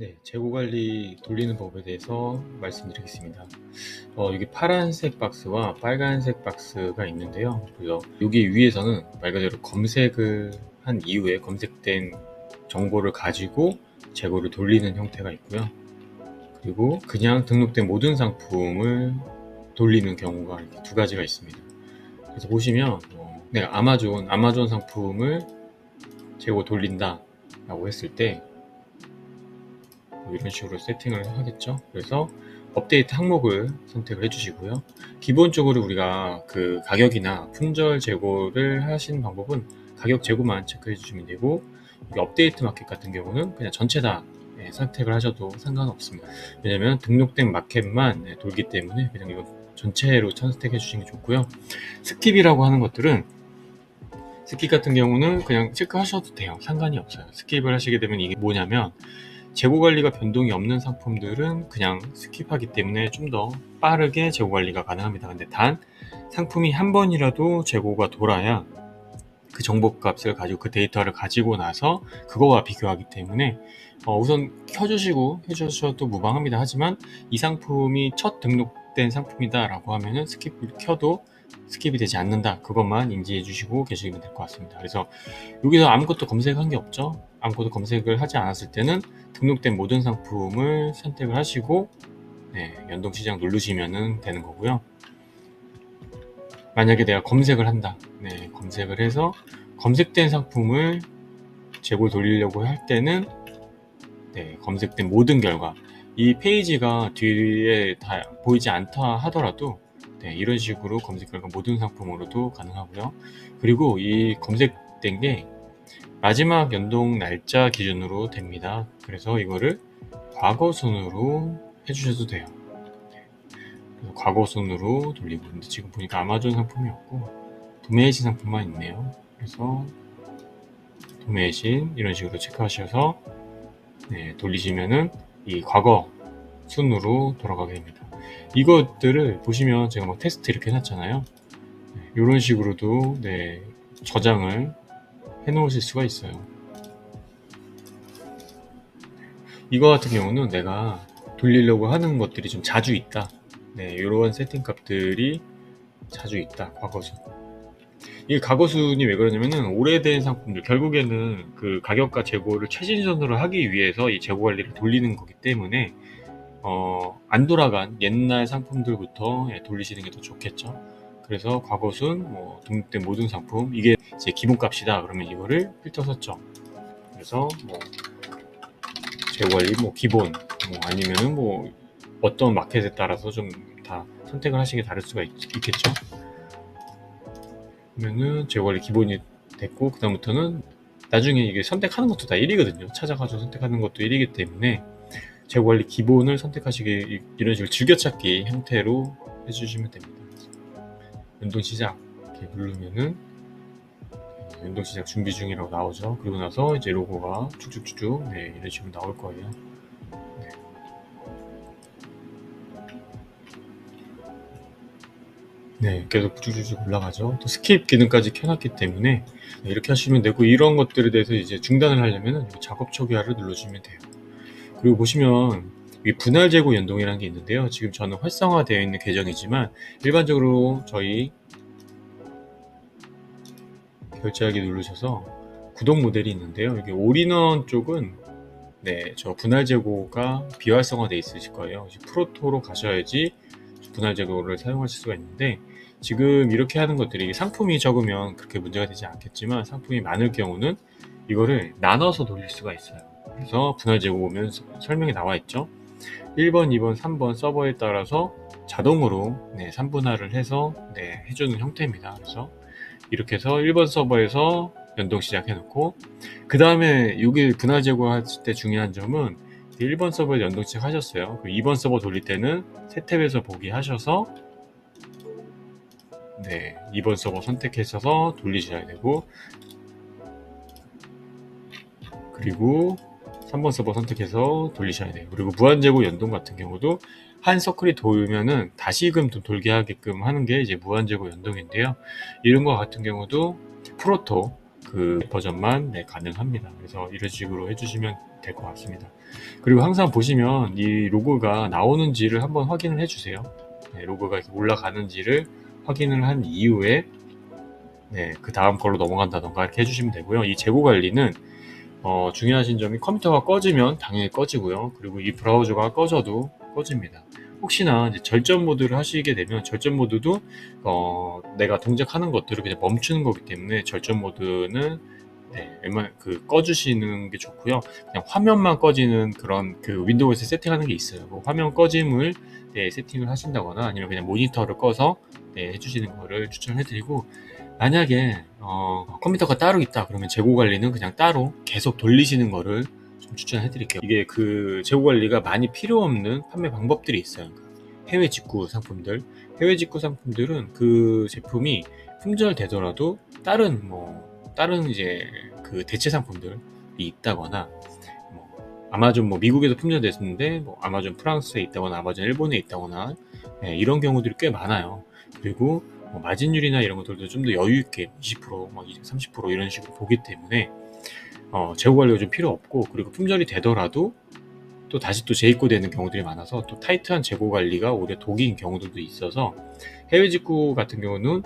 네, 재고 관리 돌리는 법에 대해서 말씀드리겠습니다. 여기 파란색 박스와 빨간색 박스가 있는데요. 그래서 여기 위에서는 말 그대로 검색을 한 이후에 검색된 정보를 가지고 재고를 돌리는 형태가 있고요. 그리고 그냥 등록된 모든 상품을 돌리는 경우가 이렇게 두 가지가 있습니다. 그래서 보시면 내가 아마존 상품을 재고 돌린다 라고 했을 때 이런 식으로 세팅을 하겠죠. 그래서 업데이트 항목을 선택을 해주시고요. 기본적으로 우리가 그 가격이나 품절 재고를 하시는 방법은 가격 재고만 체크해 주시면 되고, 업데이트 마켓 같은 경우는 그냥 전체 다 선택을 하셔도 상관없습니다. 왜냐면 등록된 마켓만 돌기 때문에 그냥 이거 전체로 선택해 주시는 게 좋고요. 스킵이라고 하는 것들은, 스킵 같은 경우는 그냥 체크하셔도 돼요. 상관이 없어요. 스킵을 하시게 되면 이게 뭐냐면, 재고 관리가 변동이 없는 상품들은 그냥 스킵하기 때문에 좀 더 빠르게 재고 관리가 가능합니다. 근데 단 상품이 한 번이라도 재고가 돌아야 그 정보값을 가지고 그 데이터를 가지고 나서 그거와 비교하기 때문에 우선 켜주시고 해주셔도 무방합니다. 하지만 이 상품이 첫 등록된 상품이다 라고 하면은 스킵을 켜도 스킵이 되지 않는다, 그것만 인지해 주시고 계시면 될 것 같습니다. 그래서 여기서 아무것도 검색한 게 없죠. 아무것도 검색을 하지 않았을 때는 등록된 모든 상품을 선택을 하시고 연동 시작 누르시면 되는 거고요. 만약에 내가 검색을 한다, 검색을 해서 검색된 상품을 재고 돌리려고 할 때는 검색된 모든 결과, 이 페이지가 뒤에 다 보이지 않다 하더라도 이런 식으로 검색 결과 모든 상품으로도 가능하고요. 그리고 이 검색된 게 마지막 연동 날짜 기준으로 됩니다. 그래서 이거를 과거 순으로 해주셔도 돼요. 그래서 과거 순으로 돌리고, 근데 지금 보니까 아마존 상품이 없고 도매신 상품만 있네요. 그래서 도매신 이런 식으로 체크하셔서 돌리시면은 이 과거 순으로 돌아가게 됩니다. 이것들을 보시면 제가 뭐 테스트 이렇게 해놨잖아요. 이런 식으로도 저장을 해 놓으실 수가 있어요. 이거 같은 경우는 내가 돌리려고 하는 것들이 좀 자주 있다, 이런 세팅 값들이 자주 있다, 과거순. 이 과거순이 왜 그러냐면은 오래된 상품들, 결국에는 그 가격과 재고를 최신선으로 하기 위해서 이 재고 관리를 돌리는 거기 때문에 안 돌아간 옛날 상품들부터 돌리시는 게 더 좋겠죠. 그래서 과거순, 등록된 모든 상품, 이게 이제 기본값이다 그러면 이거를 필터 설정. 그래서 재고 관리 기본, 아니면은 어떤 마켓에 따라서 좀 다 선택을 하시기 다를 수가 있겠죠. 그러면은 재고 관리 기본이 됐고, 그 다음부터는 나중에 이게 선택하는 것도 다 1이거든요. 찾아가지고 선택하는 것도 1이기 때문에 재고 관리 기본을 선택하시기, 이런 식으로 즐겨찾기 형태로 해주시면 됩니다. 연동 시작 이렇게 누르면은 연동 시작 준비 중이라고 나오죠. 그리고 나서 이제 로고가 쭉쭉쭉쭉 이런 식으로 나올 거예요. 계속 쭉쭉쭉 올라가죠. 또 스킵 기능까지 켜놨기 때문에 이렇게 하시면 되고, 이런 것들에 대해서 이제 중단을 하려면 작업 초기화를 눌러주면 돼요. 그리고 보시면 이 분할 재고 연동이라는 게 있는데요. 지금 저는 활성화되어 있는 계정이지만 일반적으로 저희 결제하기 누르셔서 구독 모델이 있는데요. 여기 올인원 쪽은 저 분할 재고가 비활성화되어 있으실 거예요. 프로토로 가셔야지 분할 재고를 사용하실 수가 있는데, 지금 이렇게 하는 것들이 상품이 적으면 그렇게 문제가 되지 않겠지만 상품이 많을 경우는 이거를 나눠서 돌릴 수가 있어요. 그래서 분할 재고 보면 설명이 나와 있죠. 1번, 2번, 3번 서버에 따라서 자동으로 3분할을 해서 해주는 형태입니다. 그래서 이렇게 해서 1번 서버에서 연동 시작해 놓고, 그 다음에 여기 분할 제거하실 때 중요한 점은 1번 서버에 연동 시작하셨어요. 2번 서버 돌릴 때는 새 탭에서 보기 하셔서 2번 서버 선택하셔서 돌리셔야 되고, 그리고 3번 서버 선택해서 돌리셔야 돼요. 그리고 무한재고 연동 같은 경우도 한 서클이 돌면은 다시금 돌게 하게끔 하는 게 이제 무한재고 연동인데요. 이런 거 같은 경우도 프로토 그 버전만 가능합니다. 그래서 이런 식으로 해주시면 될 것 같습니다. 그리고 항상 보시면 이 로고가 나오는지를 한번 확인을 해주세요. 네, 로고가 이렇게 올라가는지를 확인을 한 이후에 네, 그 다음 걸로 넘어간다던가 이렇게 해주시면 되고요. 이 재고 관리는 중요하신 점이 컴퓨터가 꺼지면 당연히 꺼지고요. 그리고 이 브라우저가 꺼져도 꺼집니다. 혹시나 이제 절전 모드를 하시게 되면 절전 모드도 내가 동작하는 것들을 그냥 멈추는 거기 때문에 절전 모드는 네, 웬만하면 꺼주시는 게 좋고요. 그냥 화면만 꺼지는 그런 윈도우에서 세팅하는 게 있어요. 그 화면 꺼짐을 네, 세팅을 하신다거나 아니면 그냥 모니터를 꺼서 네, 해주시는 거를 추천해드리고, 만약에 컴퓨터가 따로 있다 그러면 재고 관리는 그냥 따로 계속 돌리시는 거를 좀 추천해드릴게요. 이게 재고 관리가 많이 필요 없는 판매 방법들이 있어요. 해외 직구 상품들, 해외 직구 상품들은 그 제품이 품절되더라도 다른 이제 대체 상품들이 있다거나, 아마존 미국에서 품절됐는데 아마존 프랑스에 있다거나 아마존 일본에 있다거나 네, 이런 경우들이 꽤 많아요. 그리고 마진율이나 이런 것들도 좀 더 여유 있게 20%, 30% 이런 식으로 보기 때문에 재고 관리가 좀 필요 없고, 그리고 품절이 되더라도 또 다시 또 재입고되는 경우들이 많아서 또 타이트한 재고 관리가 오히려 독인 경우들도 있어서, 해외 직구 같은 경우는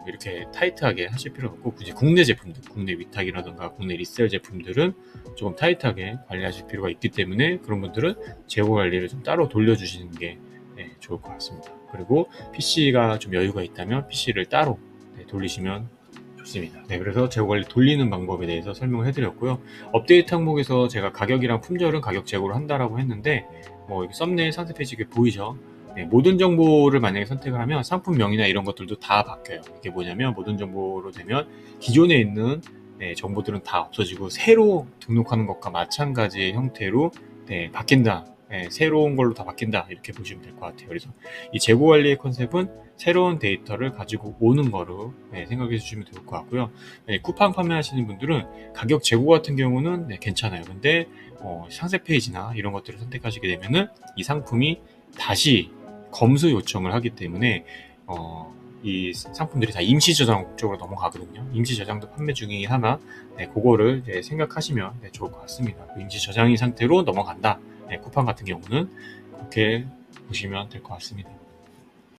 이렇게 타이트하게 하실 필요 없고, 굳이 국내 제품들, 국내 위탁이라든가 국내 리셀 제품들은 조금 타이트하게 관리하실 필요가 있기 때문에 그런 분들은 재고 관리를 좀 따로 돌려주시는 게 네, 좋을 것 같습니다. 그리고 PC가 좀 여유가 있다면 PC를 따로 네, 돌리시면 좋습니다. 네, 그래서 재고 관리 돌리는 방법에 대해서 설명을 해드렸고요. 업데이트 항목에서 제가 가격이랑 품절은 가격 재고를 한다라고 했는데, 이렇게 썸네일 상세 페이지 이렇게 보이죠? 네, 모든 정보를 만약에 선택을 하면 상품명이나 이런 것들도 다 바뀌어요. 이게 뭐냐면, 모든 정보로 되면 기존에 있는 네, 정보들은 다 없어지고 새로 등록하는 것과 마찬가지의 형태로 네, 바뀐다. 네, 새로운 걸로 다 바뀐다. 이렇게 보시면 될 것 같아요. 그래서 이 재고 관리의 컨셉은 새로운 데이터를 가지고 오는 거로 네, 생각해 주시면 될 것 같고요. 네, 쿠팡 판매하시는 분들은 가격 재고 같은 경우는 네, 괜찮아요. 근데 상세 페이지나 이런 것들을 선택하시게 되면은 이 상품이 다시 검수 요청을 하기 때문에 이 상품들이 다 임시 저장 쪽으로 넘어가거든요. 임시 저장도 판매 중이긴 하나 네, 그거를 이제 생각하시면 네, 좋을 것 같습니다. 임시 저장인 상태로 넘어간다. 네, 쿠팡 같은 경우는 그렇게 보시면 될 것 같습니다.